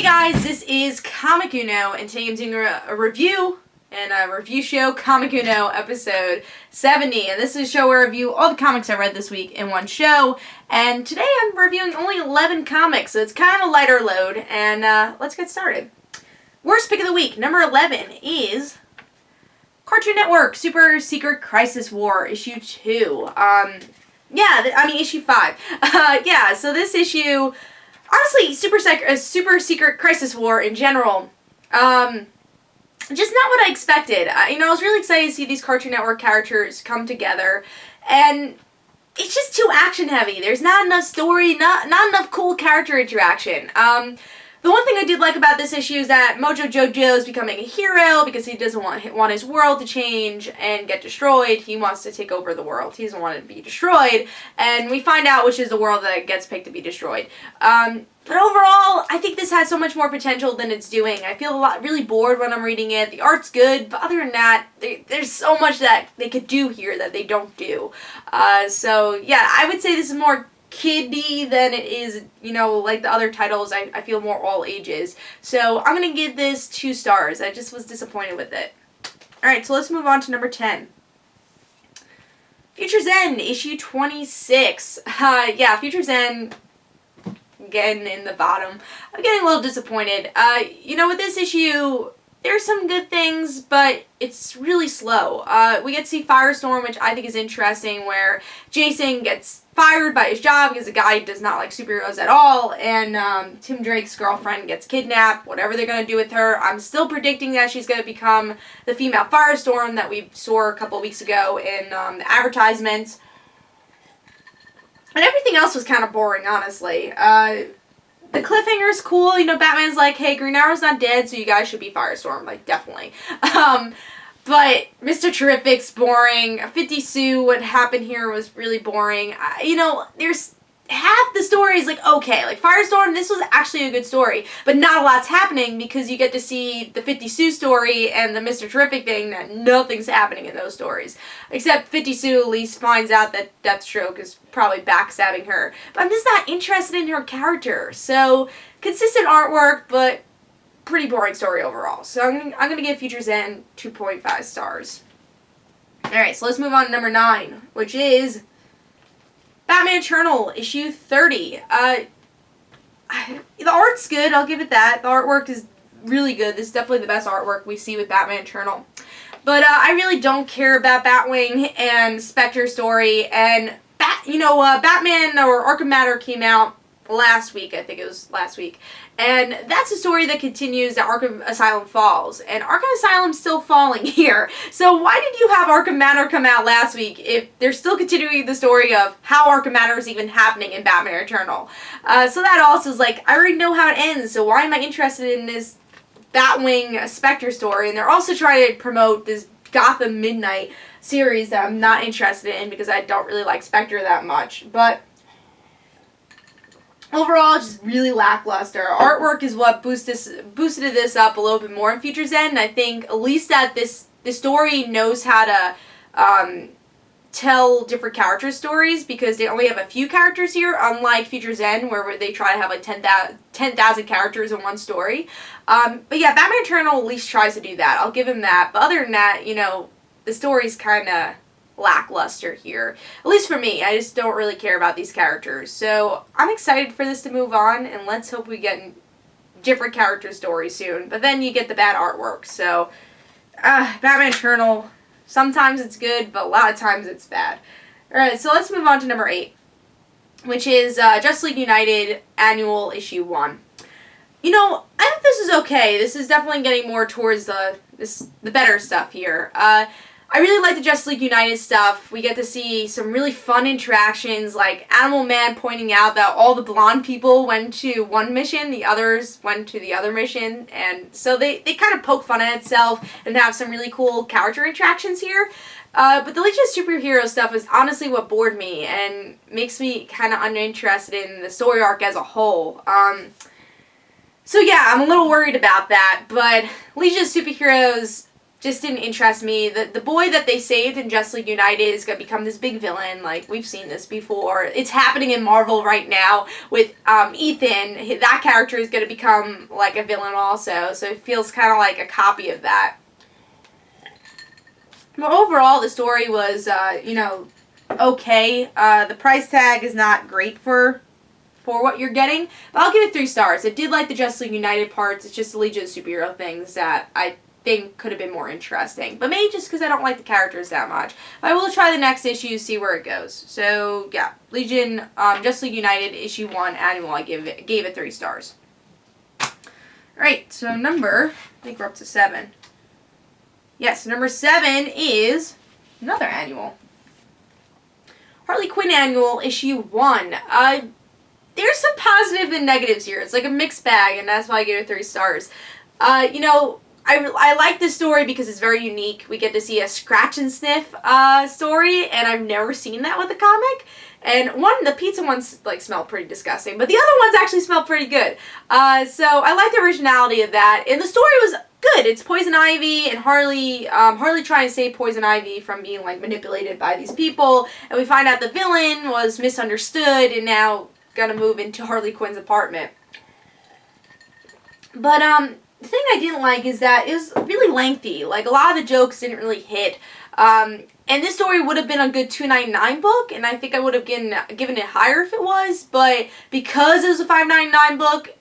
Hey guys, this is Comic Uno, and today I'm doing a review and a review show, Comic Uno episode 70. And this is a show where I review all the comics I read this week in one show. And today I'm reviewing only 11 comics, so it's kind of a lighter load. And let's get started. Worst pick of the week, number 11 is Cartoon Network Super Secret Crisis War, issue 2. Issue 5. So this issue, honestly, Super Secret Crisis War in general, just not what I expected. I was really excited to see these Cartoon Network characters come together, and it's just too action heavy. There's not enough story, not enough cool character interaction. The one thing I did like about this issue is that Mojo Jojo is becoming a hero because he doesn't want his world to change and get destroyed. He wants to take over the world. He doesn't want it to be destroyed, and we find out which is the world that gets picked to be destroyed. But overall, I think this has so much more potential than it's doing. I feel really bored when I'm reading it. The art's good, but other than that, there's so much that they could do here that they don't do. I would say this is more kiddie than it is, like the other titles. I feel more all ages. So I'm going to give this 2 stars. I just was disappointed with it. Alright, so let's move on to number 10. Future's End, issue 26. Future's End, again in the bottom. I'm getting a little disappointed. With this issue, there's some good things, but it's really slow. We get to see Firestorm, which I think is interesting, where Jason gets fired by his job because the guy does not like superheroes at all, and Tim Drake's girlfriend gets kidnapped. Whatever they're going to do with her, I'm still predicting that she's going to become the female Firestorm that we saw a couple weeks ago in the advertisements. And everything else was kind of boring, honestly. The cliffhanger's cool. Batman's like, hey, Green Arrow's not dead, so you guys should be Firestorm. Like, definitely. But Mr. Terrific's boring. 50 Sue, what happened here was really boring. There's half the story is like, okay, like Firestorm, this was actually a good story, but not a lot's happening because you get to see the 50 Sue story and the Mr. Terrific thing that nothing's happening in those stories. Except 50 Sue at least finds out that Deathstroke is probably backstabbing her. But I'm just not interested in her character. So, consistent artwork, but pretty boring story overall. So I'm gonna give Future's End 2.5 stars. Alright, so let's move on to number 9, which is Batman Eternal, issue 30. The art's good, I'll give it that. The artwork is really good. This is definitely the best artwork we see with Batman Eternal. But I really don't care about Batwing and Spectre's story. And Batman or Arkham Matter came out last week, I think it was last week. And that's a story that continues that Arkham Asylum falls. And Arkham Asylum's still falling here. So why did you have Arkham Matter come out last week if they're still continuing the story of how Arkham Matter is even happening in Batman Eternal? So that also is like, I already know how it ends, so why am I interested in this Batwing Spectre story? And they're also trying to promote this Gotham Midnight series that I'm not interested in because I don't really like Spectre that much. But overall, just really lackluster. Artwork is what boosted this up a little bit more in Future's End. I think at least that this story knows how to tell different character stories because they only have a few characters here, unlike Future's End where they try to have like 10,000 characters in one story. But yeah, Batman Eternal at least tries to do that. I'll give him that. But other than that, the story's kind of lackluster here. At least for me. I just don't really care about these characters. So I'm excited for this to move on, and let's hope we get different character stories soon. But then you get the bad artwork. So Batman Eternal, sometimes it's good, but a lot of times it's bad. Alright, so let's move on to number 8, which is Justice League United Annual Issue 1. I think this is okay. This is definitely getting more towards the better stuff here. I really like the Justice League United stuff. We get to see some really fun interactions, like Animal Man pointing out that all the blonde people went to one mission, the others went to the other mission, and so they kind of poke fun at itself and have some really cool character interactions here. But the Legion of Superhero stuff is honestly what bored me and makes me kind of uninterested in the story arc as a whole. So yeah, I'm a little worried about that, but Legion of Superheroes just didn't interest me. The boy that they saved in Justice League United is going to become this big villain. Like, we've seen this before. It's happening in Marvel right now with Ethan. That character is going to become, like, a villain also. So it feels kind of like a copy of that. But overall, the story was, okay. The price tag is not great for what you're getting. But I'll give it 3 stars. I did like the Justice League United parts. It's just the Legion of Superhero things that I think could have been more interesting. But maybe just because I don't like the characters that much. But I will try the next issue, see where it goes. So, yeah. Legion, Justice League United, issue 1, annual, I gave it 3 stars. Alright, so I think we're up to 7. Yes, number 7 is another annual. Harley Quinn annual, issue 1. There's some positives and negatives here. It's like a mixed bag, and that's why I gave it 3 stars. I like this story because it's very unique. We get to see a scratch and sniff story, and I've never seen that with a comic. And the pizza ones like smell pretty disgusting, but the other ones actually smell pretty good. So I like the originality of that, and the story was good. It's Poison Ivy and Harley trying to save Poison Ivy from being like manipulated by these people, and we find out the villain was misunderstood and now gonna move into Harley Quinn's apartment. But the thing I didn't like is that it was really lengthy. Like, a lot of the jokes didn't really hit. And this story would have been a good $2.99 book, and I think I would have given it higher if it was. But because it was a $5.99 book,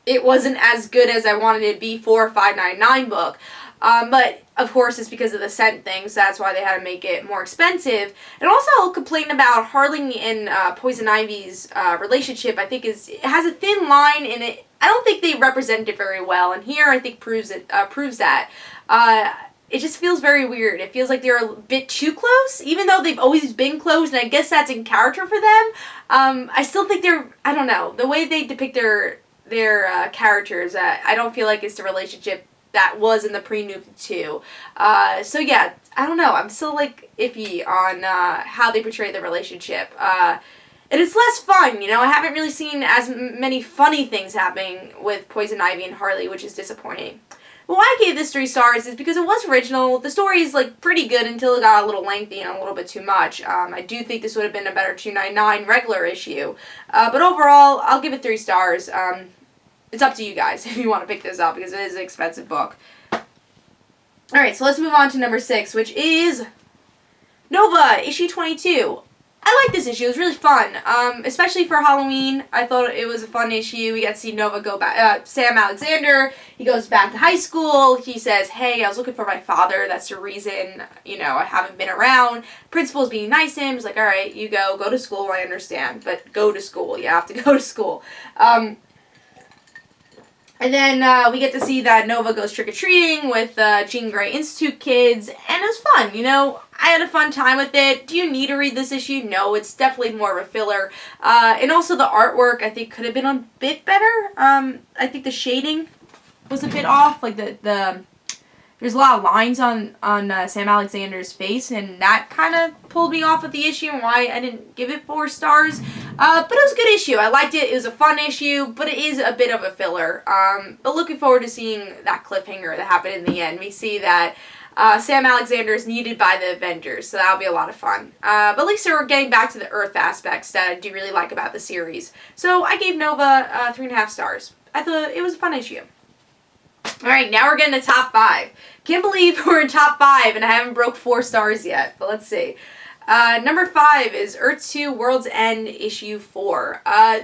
it wasn't as good as I wanted it to be for a $5.99 book. But, of course, it's because of the cent thing, so that's why they had to make it more expensive. And also, I'll complain about Harley and Poison Ivy's relationship. I think it has a thin line in it. I don't think they represent it very well, and here I think proves that. It just feels very weird. It feels like they're a bit too close, even though they've always been close, and I guess that's in character for them. I still think I don't know, the way they depict their characters, I don't feel like it's the relationship that was in the pre-New 2. So yeah, I don't know. I'm still like iffy on how they portray the relationship. And it's less fun, I haven't really seen as many funny things happening with Poison Ivy and Harley, which is disappointing. But why I gave this 3 stars is because it was original. The story is like pretty good until it got a little lengthy and a little bit too much. I do think this would have been a better $2.99 regular issue. But overall, I'll give it 3 stars. It's up to you guys if you want to pick this up because it is an expensive book. Alright, so let's move on to number 6, which is Nova, issue 22. I like this issue. It was really fun, especially for Halloween. I thought it was a fun issue. We got to see Nova go back. Sam Alexander, he goes back to high school. He says, hey, I was looking for my father. That's the reason, I haven't been around. Principal's being nice to him. He's like, all right, you go to school. I understand, but go to school. You have to go to school. And then we get to see that Nova goes trick-or-treating with Jean Grey Institute kids, and it was fun, I had a fun time with it. Do you need to read this issue? No, it's definitely more of a filler. And also the artwork, I think, could have been a bit better. I think the shading was a bit off. Like, there's a lot of lines on Sam Alexander's face, and that kind of pulled me off of the issue and why I didn't give it 4 stars. But it was a good issue. I liked it. It was a fun issue, but it is a bit of a filler. But looking forward to seeing that cliffhanger that happened in the end. We see that Sam Alexander is needed by the Avengers, so that'll be a lot of fun. But at least we're getting back to the Earth aspects that I do really like about the series. So I gave Nova 3.5 stars. I thought it was a fun issue. Alright, now we're getting to top 5. Can't believe we're in top 5 and I haven't broke 4 stars yet, but let's see. Number 5 is Earth 2 World's End issue 4.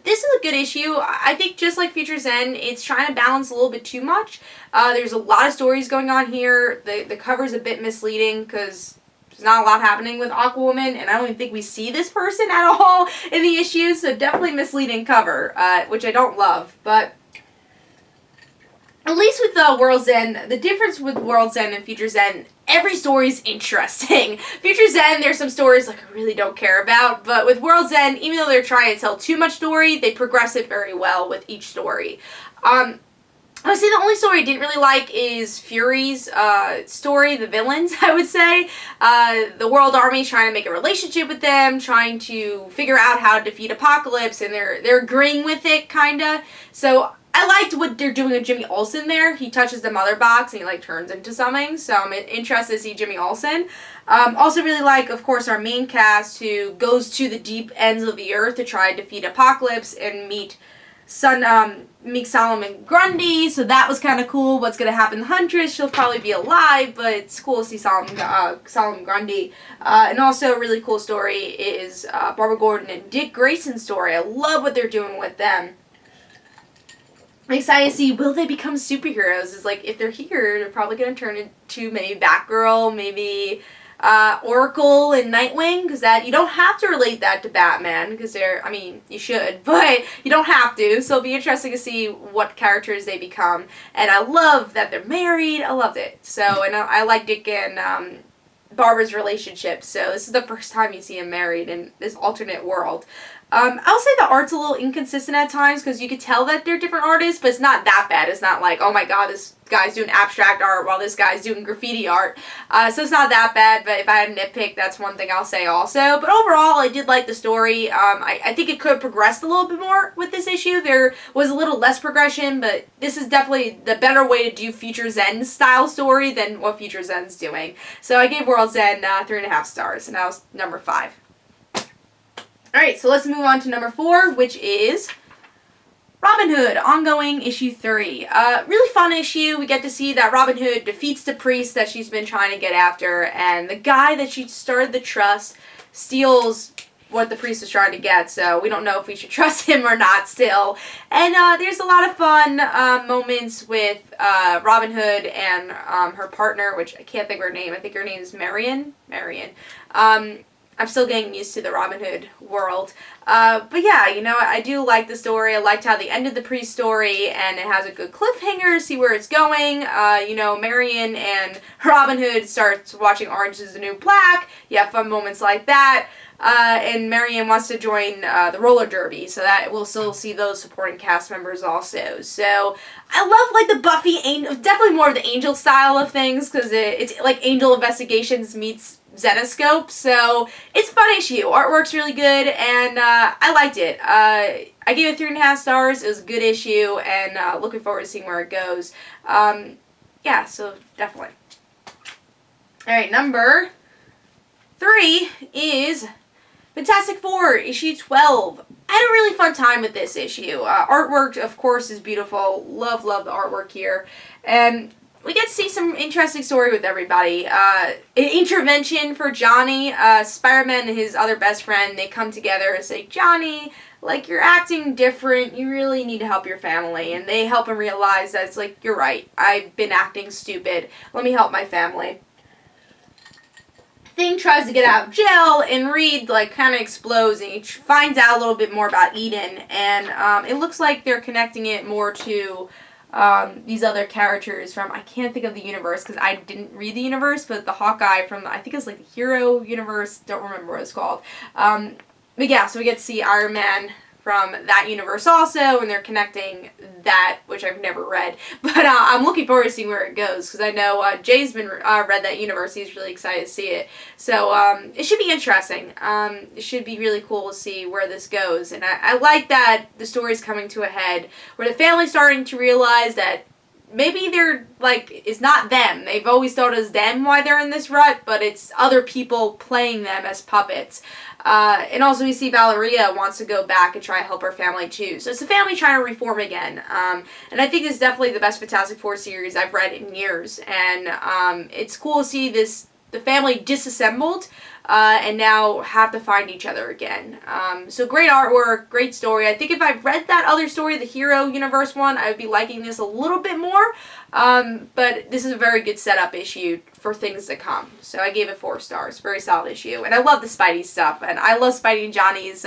This is a good issue. I think just like Future's End, it's trying to balance a little bit too much. There's a lot of stories going on here. The cover's a bit misleading because there's not a lot happening with Aquawoman, and I don't even think we see this person at all in the issue, so definitely misleading cover, which I don't love, but at least with World's End, the difference with World's End and Future's End, every story is interesting. Future's End, there's some stories like I really don't care about, but with World's End, even though they're trying to tell too much story, they progress it very well with each story. I would say the only story I didn't really like is Fury's story, the villains, I would say. The World Army's trying to make a relationship with them, trying to figure out how to defeat Apocalypse, and they're agreeing with it, kinda. So I I liked what they're doing with Jimmy Olsen there. He touches the mother box and he like turns into something. So I'm interested to see Jimmy Olsen. Also really like, of course, our main cast who goes to the deep ends of the earth to try and defeat Apocalypse and meet Solomon Grundy. So that was kind of cool. What's going to happen to Huntress? She'll probably be alive, but it's cool to see Solomon Grundy. And also a really cool story is Barbara Gordon and Dick Grayson's story. I love what they're doing with them. I'm excited to see, will they become superheroes? It's like, if they're here, they're probably going to turn into maybe Batgirl, maybe Oracle and Nightwing, because that, you don't have to relate that to Batman, because they're, I mean, you should, but you don't have to, so it'll be interesting to see what characters they become. And I love that they're married. I loved it. So, and I like Dick and Barbara's relationship, so this is the first time you see them married in this alternate world. I'll say the art's a little inconsistent at times because you could tell that they're different artists, but it's not that bad. It's not like, oh my god, this guy's doing abstract art while this guy's doing graffiti art. So it's not that bad, but if I had to nitpick, that's one thing I'll say also. But overall, I did like the story. I think it could have progressed a little bit more with this issue. There was a little less progression, but this is definitely the better way to do Future Zen style story than what Future Zen's doing. So I gave World's End 3.5 stars, and that was number 5. Alright, so let's move on to number 4, which is Robin Hood, ongoing issue 3. Really fun issue. We get to see that Robin Hood defeats the priest that she's been trying to get after, and the guy that she started the trust steals what the priest was trying to get, so we don't know if we should trust him or not still. And there's a lot of fun moments with Robin Hood and her partner, which I can't think of her name. I think her name is Marion. I'm still getting used to the Robin Hood world. But yeah, you know, I do like the story. I liked how they ended the priest story, and it has a good cliffhanger, see where it's going. You know, Marion and Robin Hood starts watching Orange is the New Black. You have fun moments like that. And Marion wants to join the roller derby, so that we'll still see those supporting cast members also. So I love like the Buffy, definitely more of the Angel style of things, because it's like Angel Investigations meets Zenoscope, so it's a fun issue. Artwork's really good, and I liked it. I gave it 3.5 stars. It was a good issue, and looking forward to seeing where it goes. Yeah, so definitely. Alright, number 3 is Fantastic Four, issue 12. I had a really fun time with this issue. Artwork, of course, is beautiful. Love the artwork here. And we get to see some interesting story with everybody. An intervention for Johnny. Spider-Man and his other best friend, they come together and say, Johnny, like, you're acting different. You really need to help your family. And they help him realize that it's like, you're right. I've been acting stupid. Let me help my family. Thing tries to get out of jail, and Reed like kind of explodes, and he finds out a little bit more about Eden, and it looks like they're connecting it more to these other characters from, I can't think of the universe because I didn't read the universe, but the Hawkeye from, I think it's like the Hero universe, don't remember what it's called. But yeah, so we get to see Iron Man from that universe also, and they're connecting that, which I've never read. But I'm looking forward to seeing where it goes, because I know Jay's been read that universe. He's really excited to see it. So it should be interesting. It should be really cool to see where this goes. And I like that the story's coming to a head, where the family's starting to realize that maybe they're, like, it's not them. They've always thought it's them why they're in this rut, but it's other people playing them as puppets. And also we see Valeria wants to go back and try to help her family too. So it's a family trying to reform again. And I think it's definitely the best Fantastic Four series I've read in years. And it's cool to see the family disassembled and now have to find each other again. So great artwork, great story. I think if I'd read that other story, the Hero Universe one, I would be liking this a little bit more. But this is a very good setup issue for things to come. So I gave it 4 stars. Very solid issue. And I love the Spidey stuff. And I love Spidey and Johnny's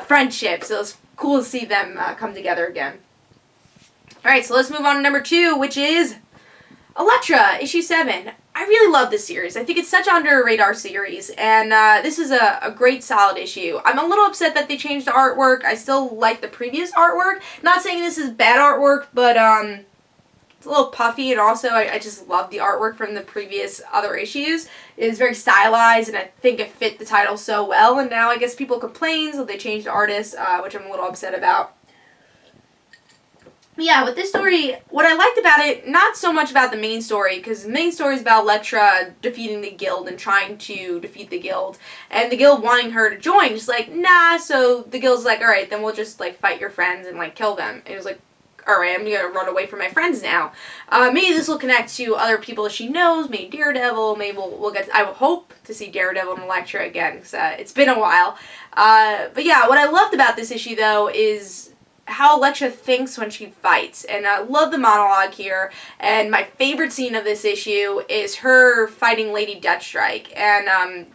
friendship. So it's cool to see them come together again. Alright, so let's move on to number 2, which is Elektra, issue 7. I really love this series. I think it's such an under-the-radar series, and this is a great, solid issue. I'm a little upset that they changed the artwork. I still like the previous artwork. Not saying this is bad artwork, but it's a little puffy, and also I just love the artwork from the previous other issues. It is very stylized, and I think it fit the title so well, and now I guess people complain, so they changed the artist, which I'm a little upset about. Yeah, with this story, what I liked about it, not so much about the main story, because the main story is about Elektra defeating the guild and trying to defeat the guild, and the guild wanting her to join. She's like, nah, so the guild's like, alright, then we'll just, like, fight your friends and, like, kill them. And it was like, alright, I'm gonna run away from my friends now. Maybe this will connect to other people that she knows, maybe Daredevil, maybe we'll get, I hope to see Daredevil and Elektra again, because it's been a while. But yeah, what I loved about this issue, though, is how Elektra thinks when she fights, and I love the monologue here, and my favorite scene of this issue is her fighting Lady Deathstrike, and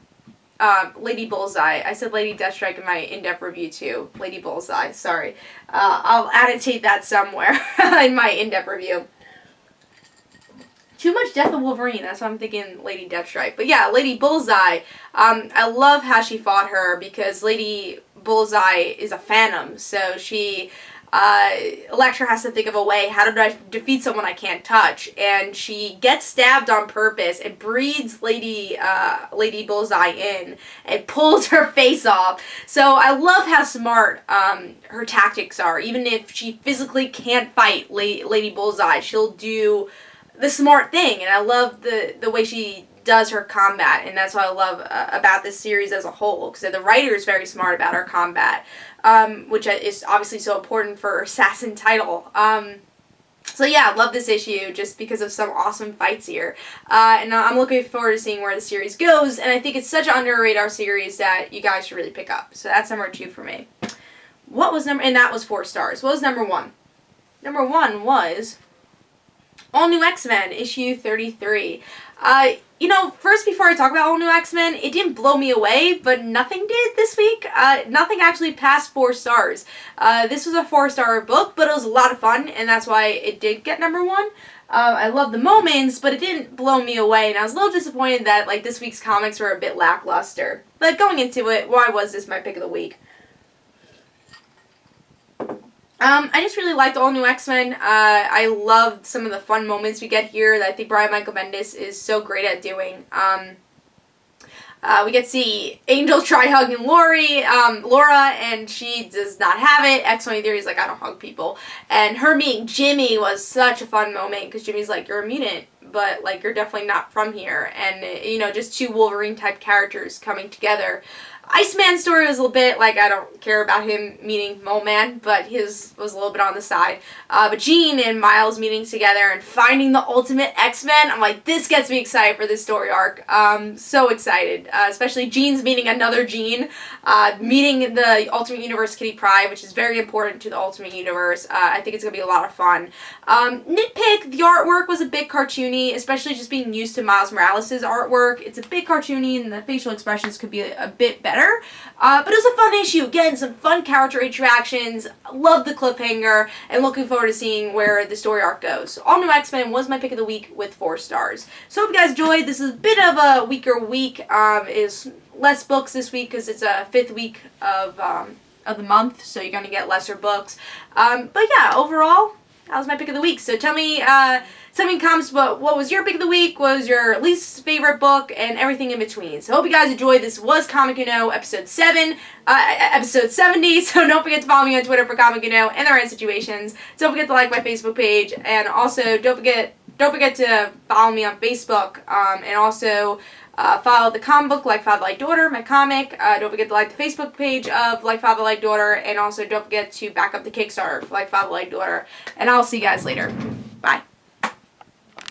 Lady Bullseye. I said Lady Deathstrike in my in-depth review too. Lady Bullseye, sorry. I'll annotate that somewhere in my in-depth review. Too much Death of Wolverine, that's why I'm thinking Lady Deathstrike. But yeah, Lady Bullseye, I love how she fought her, because Lady Bullseye is a phantom, so she, Elektra has to think of a way, how do I defeat someone I can't touch, and she gets stabbed on purpose and breathes Lady Bullseye in and pulls her face off. So I love how smart her tactics are. Even if she physically can't fight Lady Bullseye, she'll do the smart thing, and I love the way she does her combat, and that's what I love about this series as a whole, because the writer is very smart about her combat, which is obviously so important for her assassin title. So yeah, I love this issue just because of some awesome fights here, and I'm looking forward to seeing where the series goes, and I think it's such an under-radar series that you guys should really pick up. So that's number 2 for me. And that was 4 stars. What was number 1? Number 1 was All New X-Men, issue 33. You know, first, before I talk about All New X-Men, it didn't blow me away, but nothing did this week. Nothing actually passed 4 stars. This was a 4-star book, but it was a lot of fun, and that's why it did get number 1. I love the moments, but it didn't blow me away, and I was a little disappointed that, like, this week's comics were a bit lackluster. But going into it, why was this my pick of the week? I just really liked All New X-Men. I loved some of the fun moments we get here that I think Brian Michael Bendis is so great at doing. We get to see Angel try hugging Laura, and she does not have it. X-23 is like, I don't hug people. And her meeting Jimmy was such a fun moment, because Jimmy's like, you're a mutant, but, like, you're definitely not from here. And, you know, just 2 Wolverine-type characters coming together. Iceman's story was a little bit, like, I don't care about him meeting Mole Man, but his was a little bit on the side. But Jean and Miles meeting together and finding the ultimate X-Men, I'm like, this gets me excited for this story arc. So excited. Especially Jean's meeting another Jean, meeting the Ultimate Universe Kitty Pryde, which is very important to the Ultimate Universe. I think it's going to be a lot of fun. Nitpick, the artwork was a bit cartoony, especially just being used to Miles Morales' artwork. It's a bit cartoony, and the facial expressions could be a bit better. But it was a fun issue. Again, some fun character interactions. Love the cliffhanger, and looking forward to seeing where the story arc goes. So All New X-Men was my pick of the week with 4 stars. So hope you guys enjoyed. This is a bit of a weaker week. Is less books this week because it's a 5th week of the month, so you're gonna get lesser books. But yeah, overall, that was my pick of the week. So tell me in comments what was your pick of the week, what was your least favorite book, and everything in between. So hope you guys enjoyed. This was Comic Uno episode 70. So don't forget to follow me on Twitter for Comic Uno and the right situations. Don't forget to like my Facebook page, and also don't forget to follow me on Facebook, and also follow the comic book Like Father Like Daughter, my comic. Don't forget to like the Facebook page of Like Father Like Daughter, and also don't forget to back up the Kickstarter for Like Father Like Daughter. And I'll see you guys later. Bye.